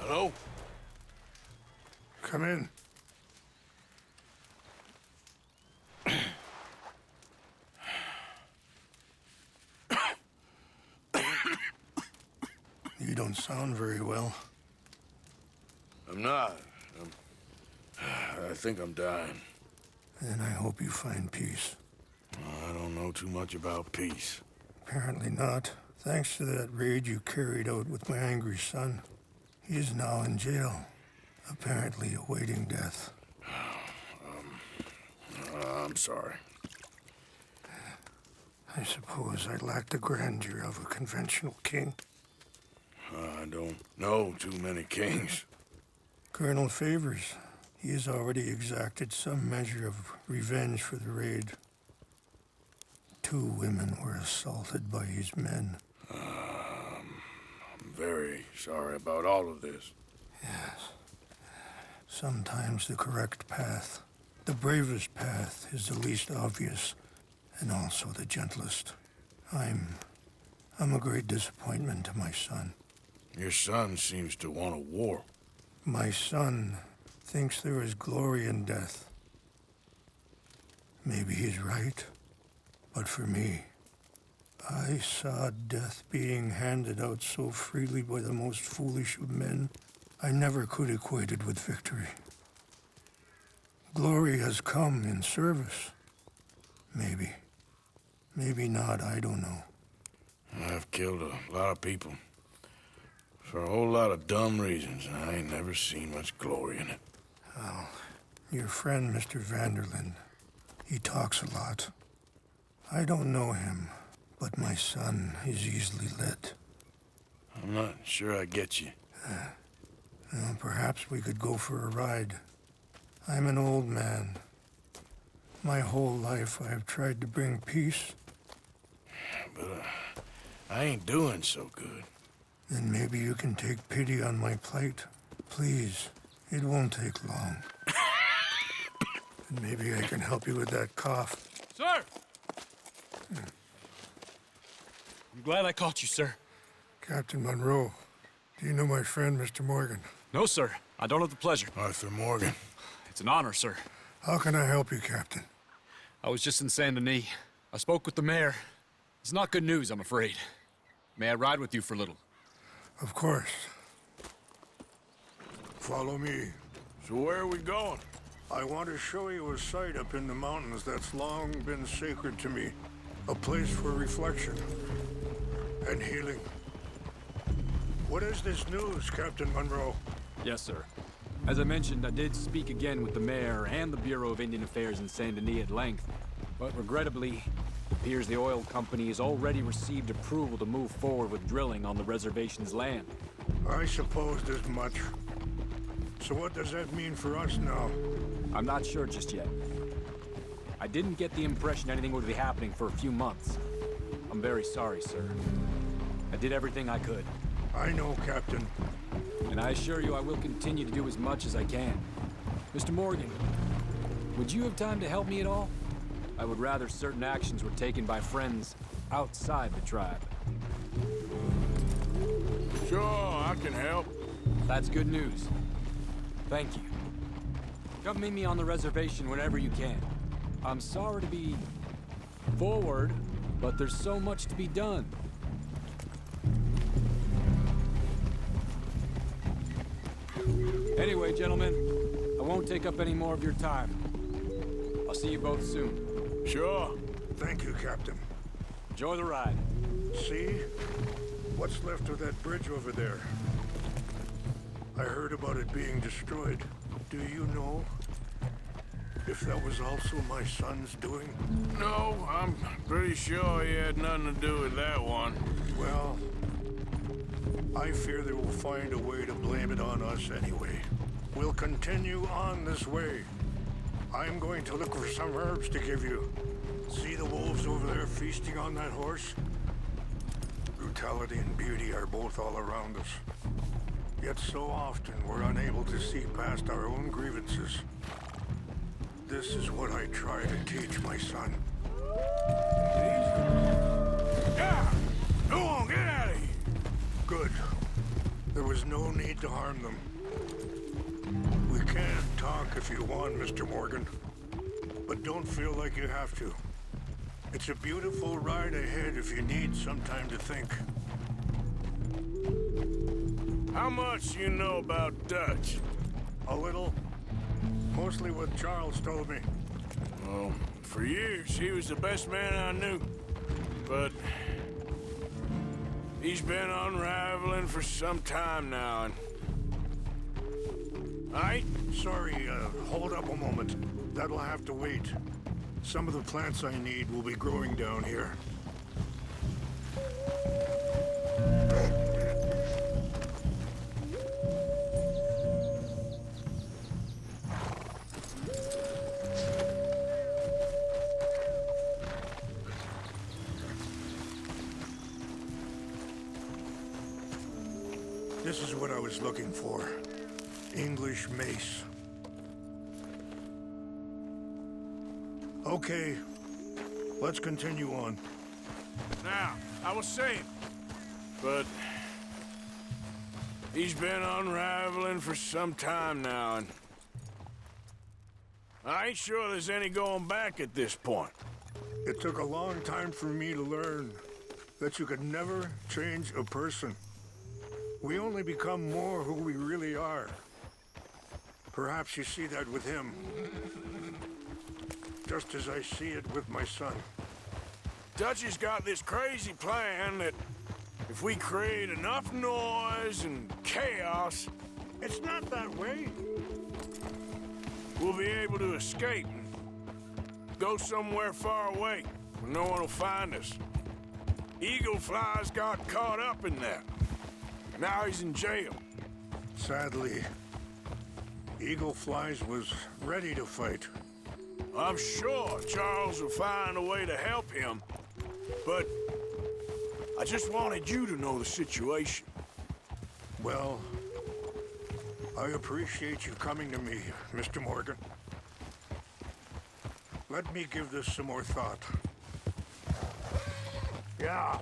Hello? Come in. You don't sound very well. I'm not. I think I'm dying. Then I hope you find peace. I don't know too much about peace. Apparently not. Thanks to that raid you carried out with my angry son. He is now in jail, apparently awaiting death. I'm sorry. I suppose I lack the grandeur of a conventional king. I don't know too many kings. Colonel Favors, he has already exacted some measure of revenge for the raid. 2 women were assaulted by his men. I'm very sorry about all of this. Yes. Sometimes the correct path, the bravest path, is the least obvious, and also the gentlest. I'm a great disappointment to my son. Your son seems to want a war. My son thinks there is glory in death. Maybe he's right, but for me, I saw death being handed out so freely by the most foolish of men, I never could equate it with victory. Glory has come in service. Maybe. Maybe not, I don't know. I've killed a lot of people. For a whole lot of dumb reasons, and I ain't never seen much glory in it. Well, your friend, Mr. Vanderlyn, he talks a lot. I don't know him, but my son is easily led. I'm not sure I get you. Well, perhaps we could go for a ride. I'm an old man. My whole life I have tried to bring peace. But I ain't doing so good. Then maybe you can take pity on my plight. Please, it won't take long. And maybe I can help you with that cough. Sir! I'm glad I caught you, sir. Captain Monroe, do you know my friend, Mr. Morgan? No, sir. I don't have the pleasure. Arthur Morgan. It's an honor, sir. How can I help you, Captain? I was just in Saint Denis. I spoke with the mayor. It's not good news, I'm afraid. May I ride with you for a little? Of course. Follow me. So where are we going? I want to show you a site up in the mountains that's long been sacred to me. A place for reflection and healing. What is this news, Captain Monroe? Yes, sir. As I mentioned, I did speak again with the mayor and the Bureau of Indian Affairs in Saint Denis at length. But regrettably, it appears the oil company has already received approval to move forward with drilling on the reservation's land. I supposed as much. So what does that mean for us now? I'm not sure just yet. I didn't get the impression anything would be happening for a few months. I'm very sorry, sir. I did everything I could. I know, Captain. And I assure you I will continue to do as much as I can. Mr. Morgan, would you have time to help me at all? I would rather certain actions were taken by friends outside the tribe. Sure, I can help. That's good news. Thank you. Come meet me on the reservation whenever you can. I'm sorry to be forward, but there's so much to be done. Anyway, gentlemen, I won't take up any more of your time. I'll see you both soon. Sure. Thank you, Captain. Enjoy the ride. See? What's left of that bridge over there? I heard about it being destroyed. Do you know if that was also my son's doing? No, I'm pretty sure he had nothing to do with that one. Well, I fear they will find a way to blame it on us anyway. We'll continue on this way. I'm going to look for some herbs to give you. See the wolves over there feasting on that horse? Brutality and beauty are both all around us. Yet so often we're unable to see past our own grievances. This is what I try to teach my son. Yeah! Go on, get out of here! Good. There was no need to harm them. We can talk if you want, Mr. Morgan. But don't feel like you have to. It's a beautiful ride ahead if you need some time to think. How much you know about Dutch? A little. Mostly what Charles told me. Well, for years, he was the best man I knew. But he's been unraveling for some time now, and Sorry, hold up a moment. That'll have to wait. Some of the plants I need will be growing down here. This is what I was looking for. English mace. Okay, let's continue on. now, I was saying, but he's been unraveling for some time now, and I ain't sure there's any going back at this point. It took a long time for me to learn that you could never change a person. We only become more who we really are. Perhaps you see that with him. Just as I see it with my son. Dutchy's got this crazy plan that if we create enough noise and chaos, It's not that way. we'll be able to escape and go somewhere far away where no one will find us. Eagle Fly's got caught up in that. Now he's in jail. Sadly, Eagle Flies was ready to fight. I'm sure Charles will find a way to help him, but I just wanted you to know the situation. Well, I appreciate you coming to me, Mr. Morgan. Let me give this some more thought. Yeah.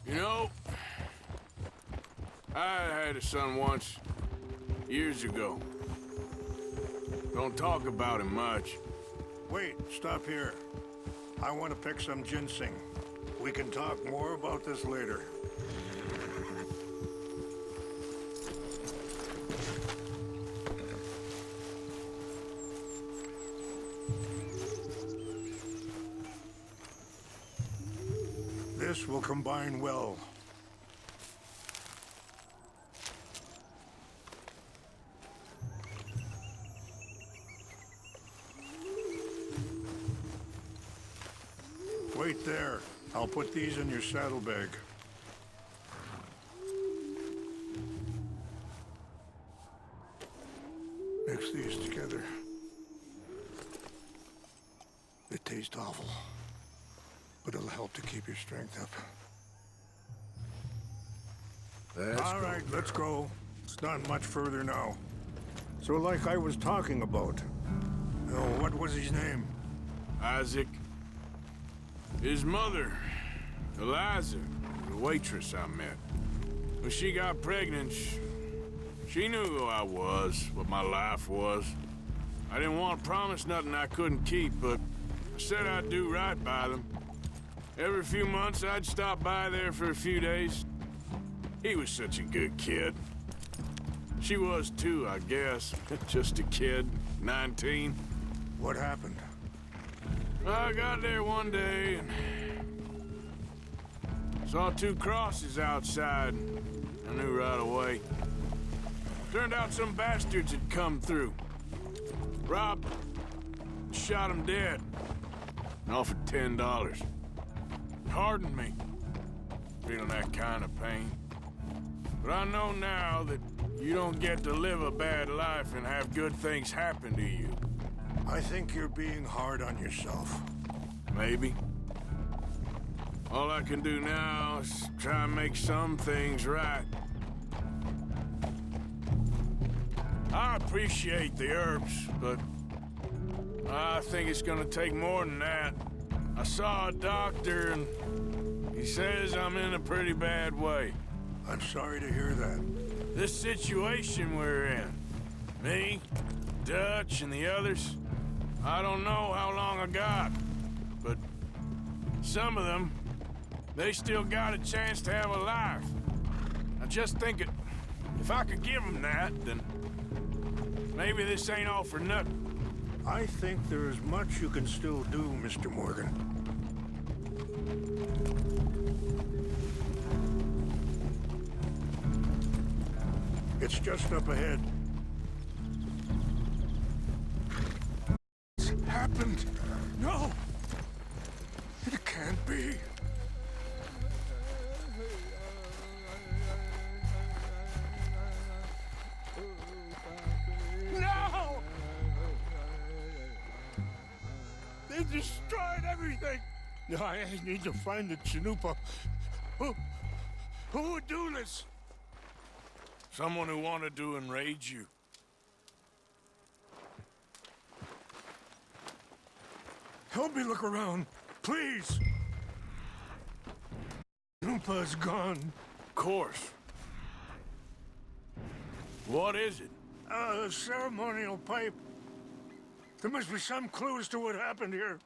You know, I had a son once, years ago. Don't talk about him much. Wait, stop here. I want to pick some ginseng. We can talk more about this later. This will combine well. Wait there. I'll put these in your saddlebag. Mix these together. They taste awful, but it'll help to keep your strength up. All right, let's go. It's not much further now. So like I was talking about, what was his name? Isaac. His mother, Eliza, the waitress I met. When she got pregnant, she knew who I was, what my life was. I didn't want to promise nothing I couldn't keep, but I said I'd do right by them. Every few months, I'd stop by there for a few days. He was such a good kid. She was too, I guess. Just a kid, 19. What happened? I got there one day and saw two crosses outside. I knew right away. Turned out some bastards had come through. Robbed, shot him dead, and offered $10. It hardened me, feeling that kind of pain. But I know now that you don't get to live a bad life and have good things happen to you. I think you're being hard on yourself. Maybe. All I can do now is try and make some things right. I appreciate the herbs, but I think it's gonna take more than that. I saw a doctor and he says I'm in a pretty bad way. I'm sorry to hear that. This situation we're in, me, Dutch, and the others, I don't know how long I got, but some of them, they still got a chance to have a life. I just think if I could give them that, then maybe this ain't all for nothing. I think there is much you can still do, Mr. Morgan. It's just up ahead. It's happened. No! It can't be. No! They destroyed everything! I need to find the Chanupa. Who would do this? Someone who wanted to enrage you. Help me look around, please. Chanupa's gone. Of course. What is it? A ceremonial pipe. There must be some clues to what happened here.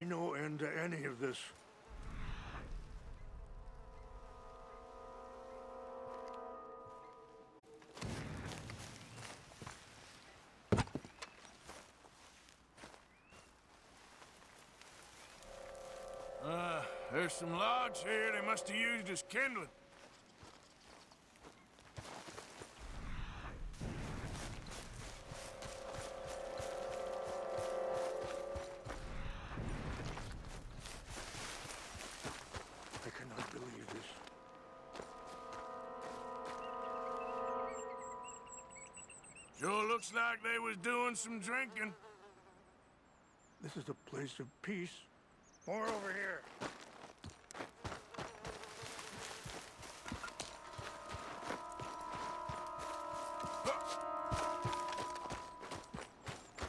No end to any of this. There's some logs here they must have used as kindling. I cannot believe this. Sure looks like they was doing some drinking. This is a place of peace. More over here.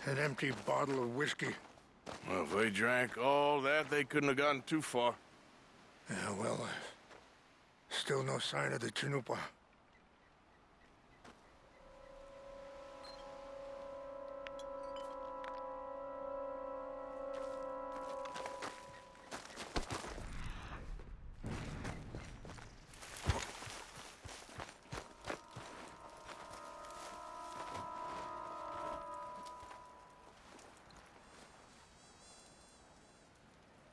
An empty bottle of whiskey. Well, if they drank all that, they couldn't have gotten too far. Yeah, well, still no sign of the Chanupa.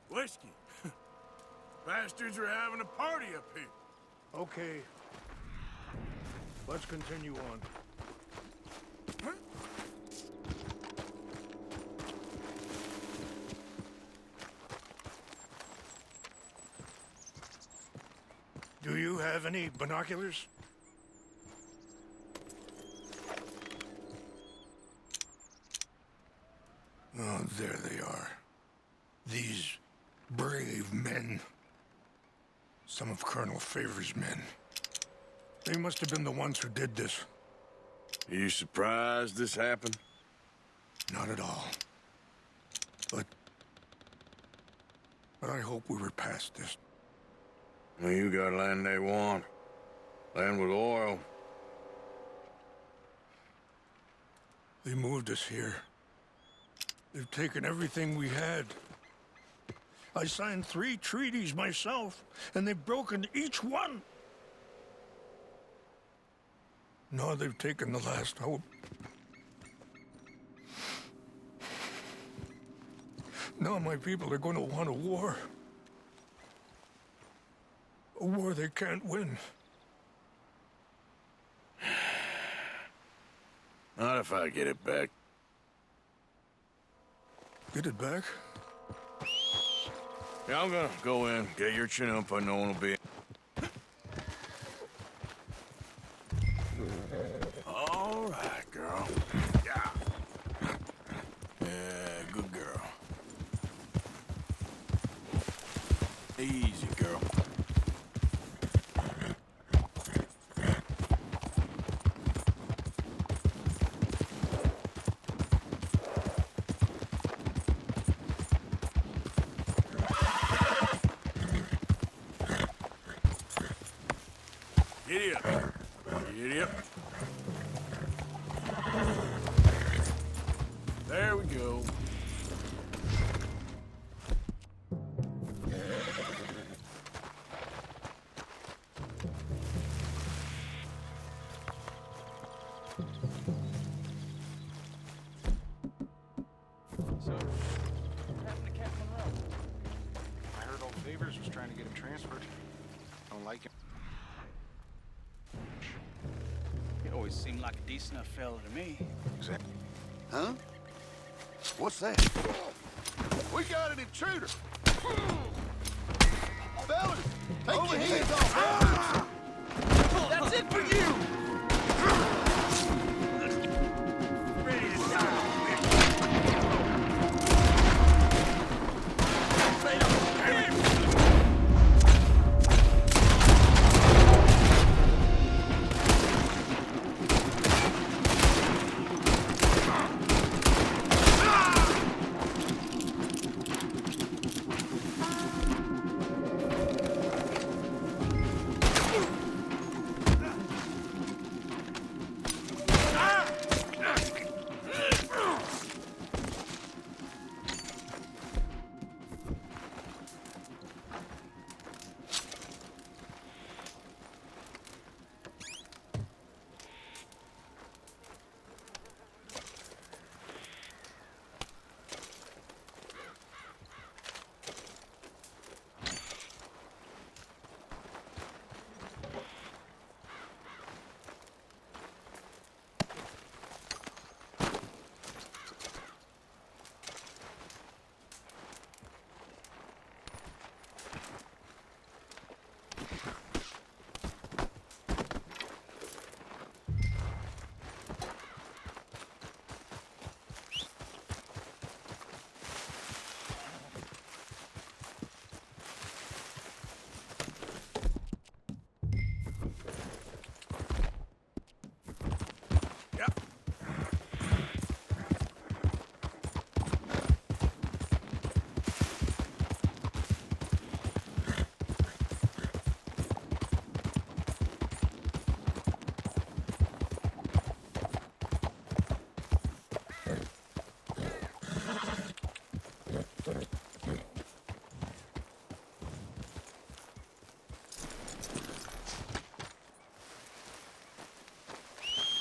Whiskey. Bastards are having a party up here. Okay. Let's continue on. Do you have any binoculars? Oh, there they are. These brave men. Some of Colonel Favor's men. They must have been the ones who did this. Are you surprised this happened? Not at all. But I hope we were past this. Well, you got land they want. Land with oil. They moved us here. They've taken everything we had. I signed 3 treaties myself, and they've broken each one. Now they've taken the last hope. Now my people are going to want a war. A war they can't win. Not if I get it back. Get it back? Yeah, I'm gonna go in, get your chin up. No one will be. All right, girl. Yeah. Yeah, good girl. Easy, girl. Giddy up. Giddy up. There we go. So, what happened to Captain Monroe? I heard old Favors was trying to get him transferred. Don't like him. He always seemed like a decent enough fella to me. Exactly. Huh? What's that? We got an intruder! Fellas, take your hands off! That's it for you! Ready to die!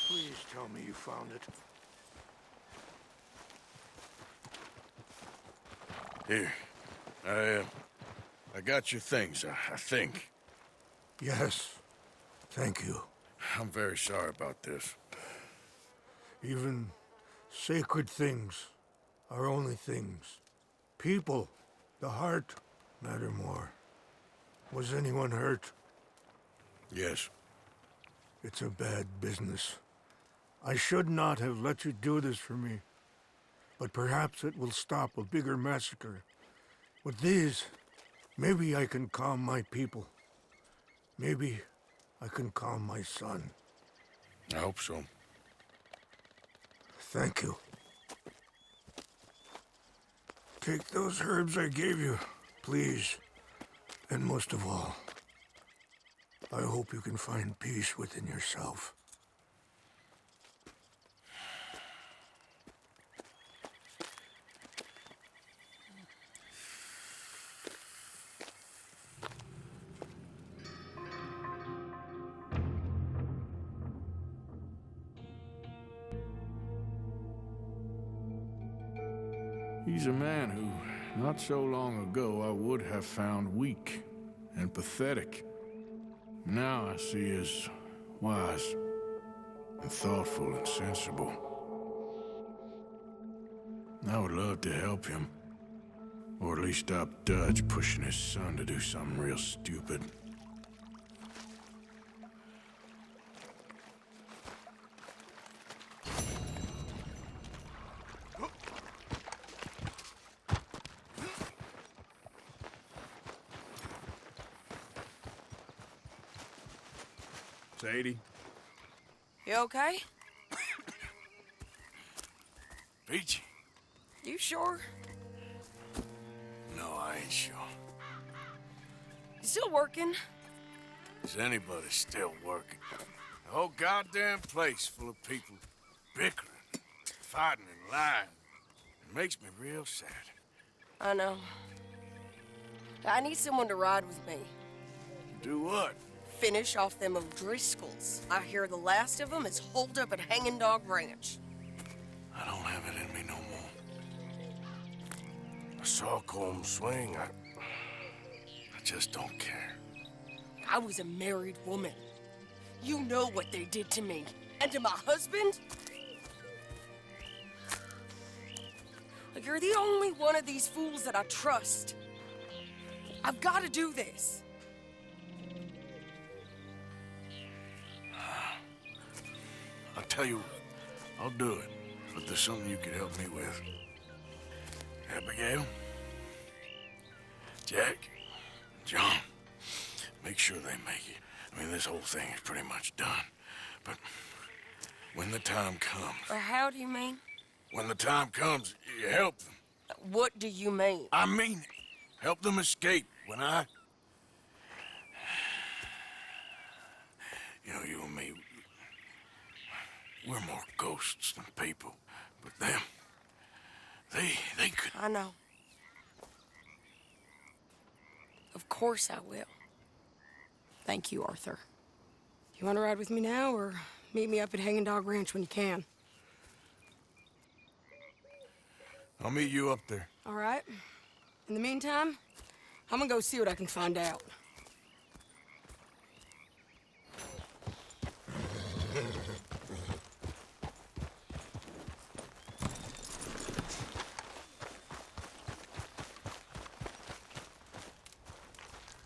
Please tell me you found it. Here. I got your things, I think. Yes. Thank you. I'm very sorry about this. Even sacred things are only things. People, the heart, matter more. Was anyone hurt? Yes. It's a bad business. I should not have let you do this for me. But perhaps it will stop a bigger massacre. With these, maybe I can calm my people. Maybe I can calm my son. I hope so. Thank you. Take those herbs I gave you, please. And most of all, I hope you can find peace within yourself. He's a man who, not so long ago, I would have found weak and pathetic. Now I see as wise and thoughtful and sensible. I would love to help him, or at least stop Dutch pushing his son to do something real stupid. Sadie? You okay? Peachy? You sure? No, I ain't sure. You still working? is anybody still working. The whole goddamn place full of people bickering, fighting and lying. It makes me real sad. I know. I need someone to ride with me. Do what? Finish off them O'Driscolls. I hear the last of them is holed up at Hanging Dog Ranch. I don't have it in me no more. I saw Colm swing. I just don't care. I was a married woman. You know what they did to me. And to my husband? Like, you're the only one of these fools that I trust. I've got to do this. I'll tell you what, I'll do it. But there's something you could help me with. Abigail, Jack, John, make sure they make it. I mean, this whole thing is pretty much done. But when the time comes... Or how do you mean? When the time comes, you help them. What do you mean? I mean it. Help them escape when I... You know, you and me, we're more ghosts than people. But them, they could... I know. Of course I will. Thank you, Arthur. You want to ride with me now, or meet me up at Hanging Dog Ranch when you can? I'll meet you up there. All right. In the meantime, I'm gonna go see what I can find out.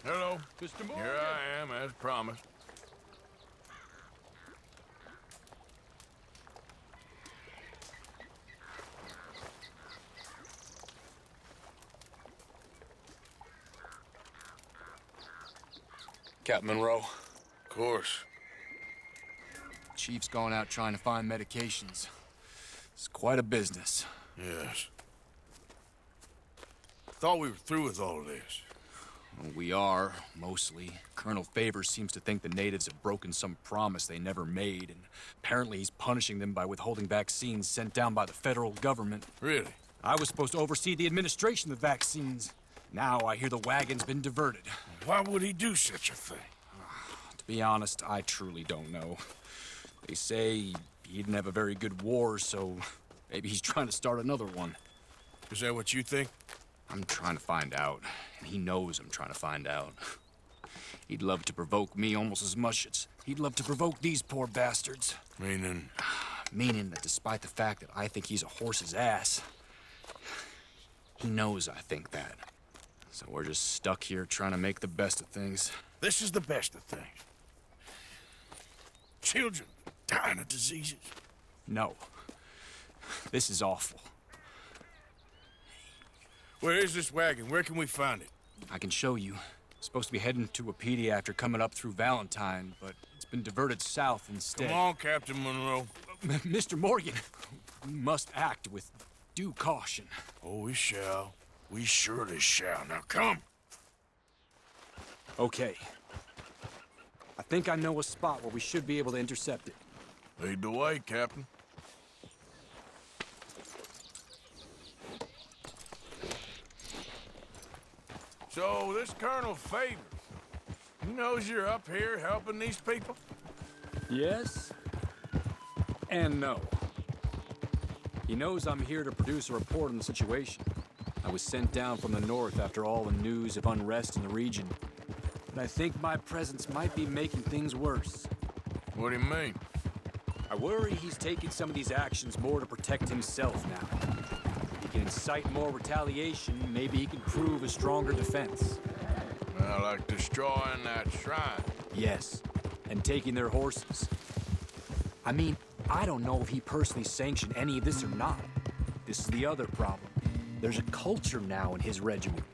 Hello. Mr. Morgan. Here I am, as promised. Captain Monroe. Of course. Chief's gone out trying to find medications. It's quite a business. Yes. Thought we were through with all of this. Well, we are, mostly. Colonel Favors seems to think the natives have broken some promise they never made, and apparently he's punishing them by withholding vaccines sent down by the federal government. Really? I was supposed to oversee the administration of the vaccines. Now I hear the wagon's been diverted. Why would he do such a thing? To be honest, I truly don't know. They say he didn't have a very good war, so maybe he's trying to start another one. Is that what you think? I'm trying to find out, and he knows I'm trying to find out. He'd love to provoke me almost as much as he'd love to provoke these poor bastards. Meaning? Meaning that despite the fact that I think he's a horse's ass, he knows I think that. So we're just stuck here trying to make the best of things. This is the best of things. Children dying of diseases. No. This is awful. Where is this wagon? Where can we find it? I can show you. Supposed to be heading to Wapiti after coming up through Valentine, but it's been diverted south instead. Come on, Captain Monroe. Mr. Morgan, we must act with due caution. Oh, we shall. We surely shall. Now come. Okay. I think I know a spot where we should be able to intercept it. Lead the way, Captain. So, this Colonel Favors, he knows you're up here helping these people? Yes and no. He knows I'm here to produce a report on the situation. I was sent down from the north after all the news of unrest in the region. But I think my presence might be making things worse. What do you mean? I worry he's taking some of these actions more to protect himself now. If he can incite more retaliation, maybe he can prove a stronger defense. Well, like destroying that shrine. Yes, and taking their horses. I mean, I don't know if he personally sanctioned any of this or not. This is the other problem. There's a culture now in his regiment.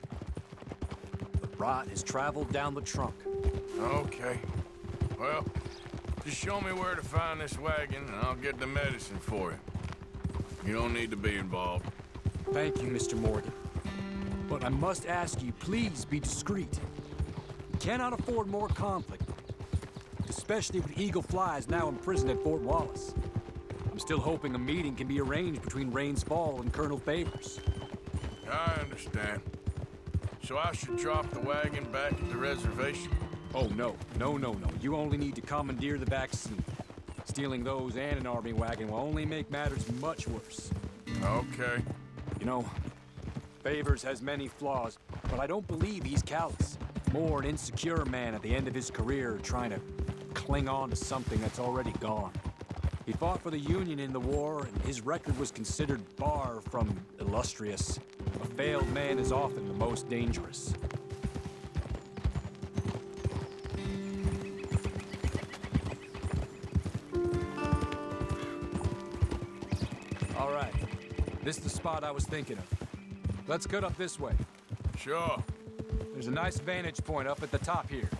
The rot has traveled down the trunk. Okay. Well, just show me where to find this wagon, and I'll get the medicine for you. You don't need to be involved. Thank you, Mr. Morgan. But I must ask you, please be discreet. We cannot afford more conflict. especially with Eagle Flies now imprisoned at Fort Wallace. I'm still hoping a meeting can be arranged between Rains Fall and Colonel Favors. I understand. So I should drop the wagon back at the reservation? Oh, no. No. You only need to commandeer the back seat. Stealing those and an army wagon will only make matters much worse. Okay. You know, Favors has many flaws, but I don't believe he's callous. More an insecure man at the end of his career trying to cling on to something that's already gone. He fought for the Union in the war, and his record was considered far from illustrious. A failed man is often the most dangerous. All right. This is the spot I was thinking of. Let's cut up this way. Sure. There's a nice vantage point up at the top here.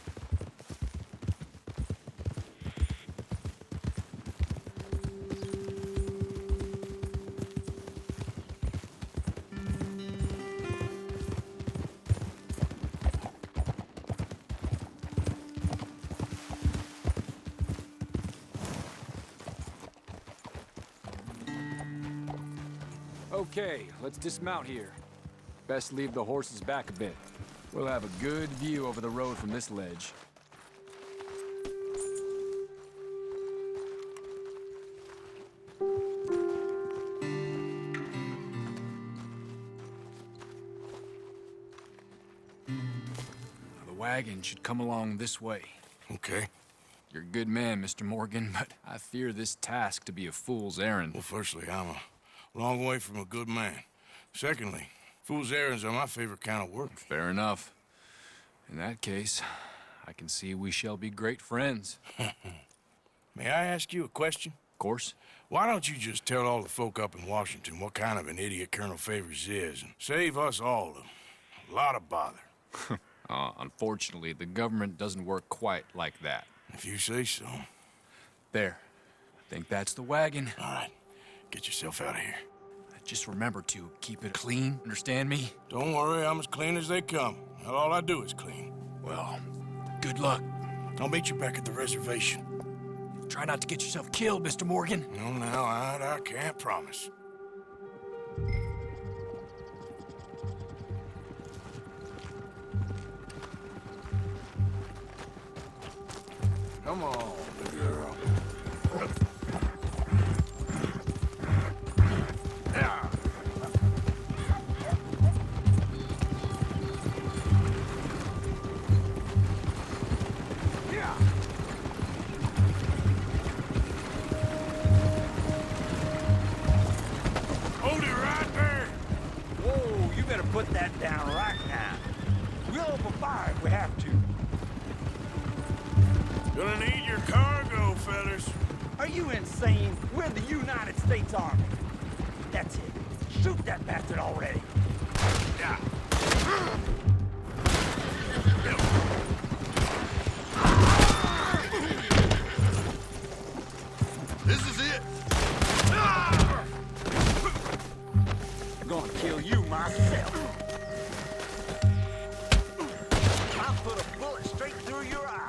Okay, let's dismount here. Best leave the horses back a bit. We'll have a good view over the road from this ledge. The wagon should come along this way. Okay. You're a good man, Mr. Morgan, but I fear this task to be a fool's errand. Well, firstly, I'm a long way from a good man. Secondly, fool's errands are my favorite kind of work. Fair enough. In that case, I can see we shall be great friends. May I ask you a question? Of course. Why don't you just tell all the folk up in Washington what kind of an idiot Colonel Favors is and save us all a lot of bother? Unfortunately, the government doesn't work quite like that. If you say so. There. I think that's the wagon. All right. Get yourself out of here. Just remember to keep it clean, understand me? Don't worry, I'm as clean as they come. Hell, all I do is clean. Well, good luck. I'll meet you back at the reservation. Try not to get yourself killed, Mr. Morgan. No, now, I can't promise. Come on, girl. Yeah. Yeah. Hold it right there. Whoa, you better put that down right now. We'll open fire if we have to. Gonna need your cargo, fellas. Are you insane? We're the United States Army. That's it. Shoot that bastard already. Yeah. This is it. I'm gonna kill you myself. I'll put a bullet straight through your eye.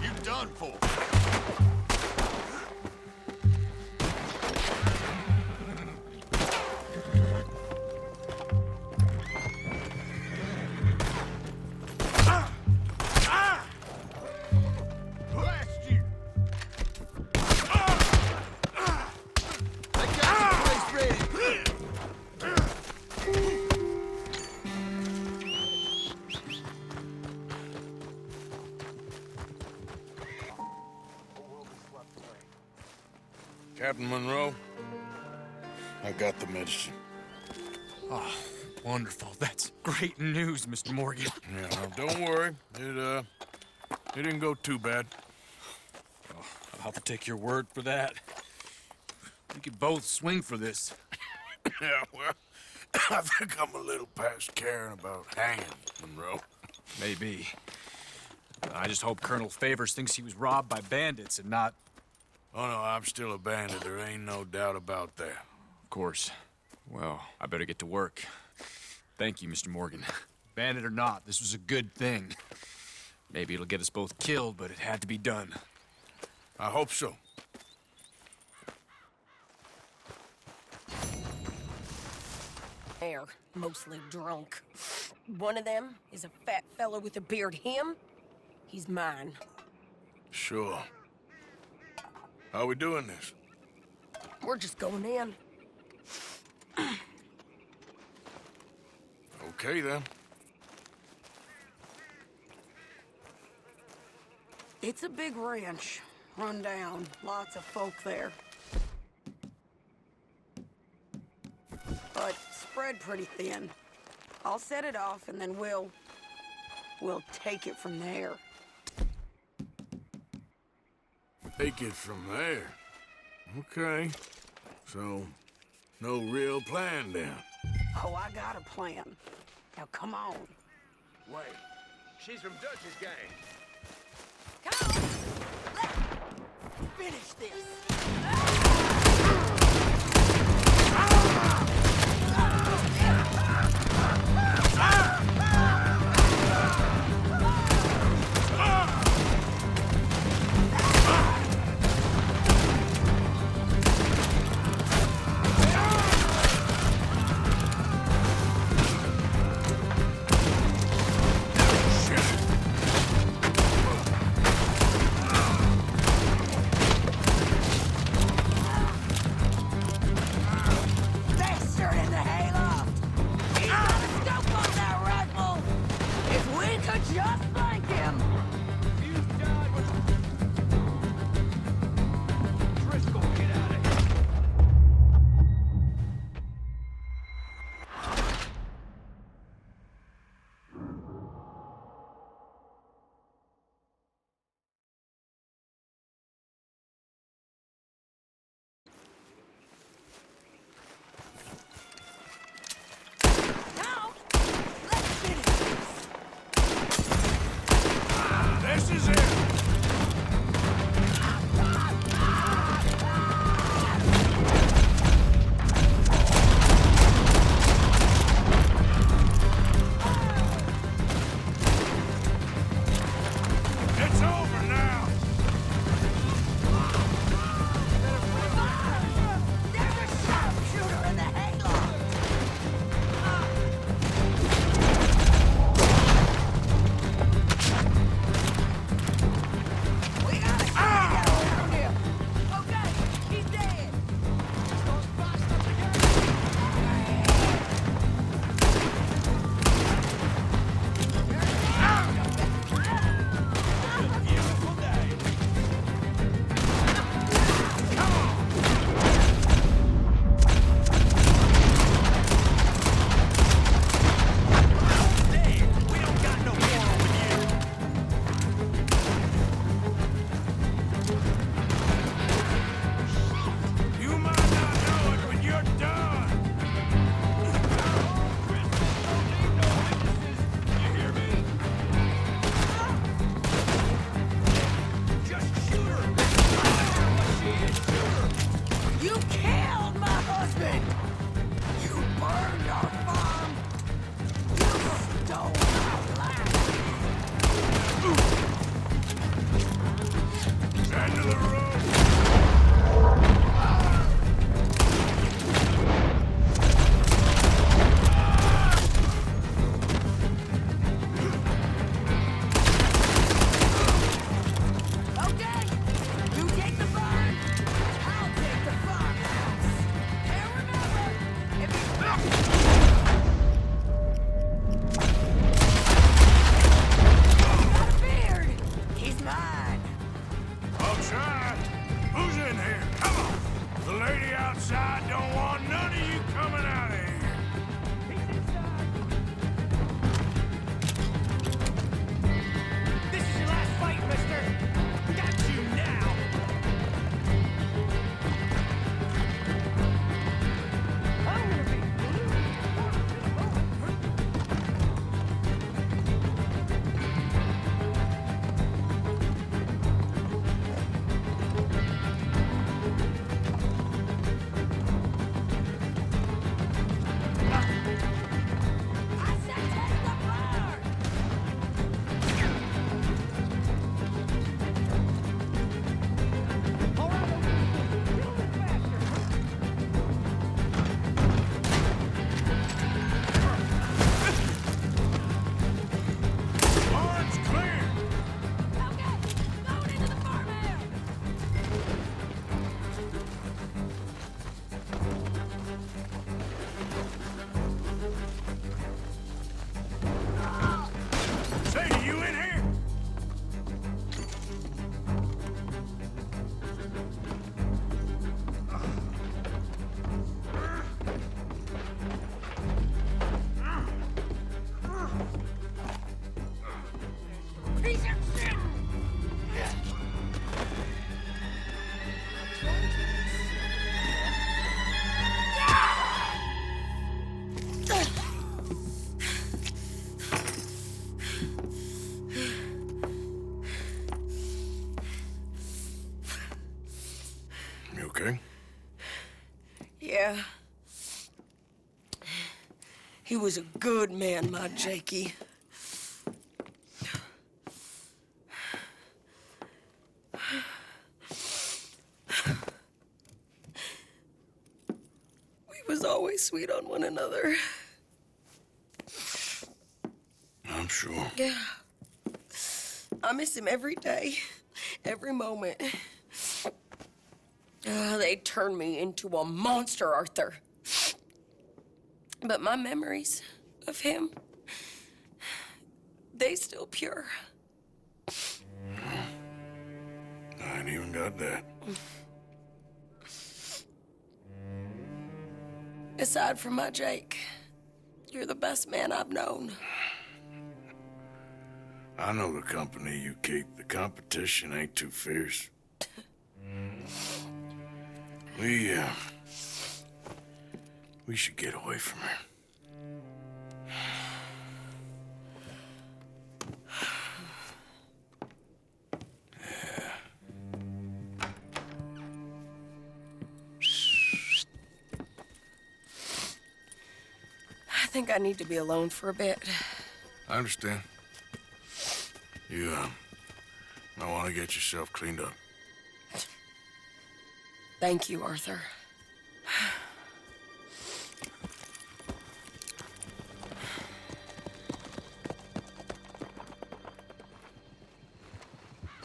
You done for. Blast you! I got the place ready. Captain Monroe, I got the medicine. Oh, wonderful. That's great news, Mr. Morgan. Yeah, no, don't worry. It didn't go too bad. I'll have to take your word for that. We could both swing for this. Yeah, well, I think I'm a little past caring about hanging, Monroe. Maybe. I just hope Colonel Favors thinks he was robbed by bandits and not Oh, no, I'm still a bandit. There ain't no doubt about that. Of course. Well, I better get to work. Thank you, Mr. Morgan. Bandit or not, this was a good thing. Maybe it'll get us both killed, but it had to be done. I hope so. They're mostly drunk. One of them is a fat fella with a beard. Him, he's mine. Sure. How we doing this? We're just going in. Okay, then. It's a big ranch. Run down. Lots of folk there. But spread pretty thin. I'll set it off and then we'll take it from there. Take it from there. Okay. So, no real plan then. Oh, I got a plan. Now come on. Wait, she's from Dutch's gang. Come on! Let's finish this. Bastard in the hayloft! He's got a scope on that rifle! If we could just flank him! Driscoll, get out of here. Now, let's finish this! This is it! It's over now! There's a sharpshooter in the hayloft! We gotta keep it around him! Okay, he's dead! Beautiful day. Hey, we don't got no quarrel with you. You might not know it, but you're done! You hear me? Just shoot her. She is shoot her. You killed my husband! You burned our farm! You stole our land! End of the road! Okay, you take the barn, I'll take the farmhouse. And remember, if he's got a beard, he's mine. I'll try. Who's in here? Come on! The lady outside don't want none of you coming out of here. This is your last fight, mister. Got you now. I'm gonna be. okay? Yeah. He was a good man, my Jakey. We was always sweet on one another. I'm sure. Yeah. I miss him every day, every moment. They turned me into a monster, Arthur. But my memories of him, they still pure. I ain't even got that. Aside from my Jake, you're the best man I've known. I know the company you keep. The competition ain't too fierce. We should get away from her. I think I need to be alone for a bit. I understand. You, might want to get yourself cleaned up. Thank you, Arthur.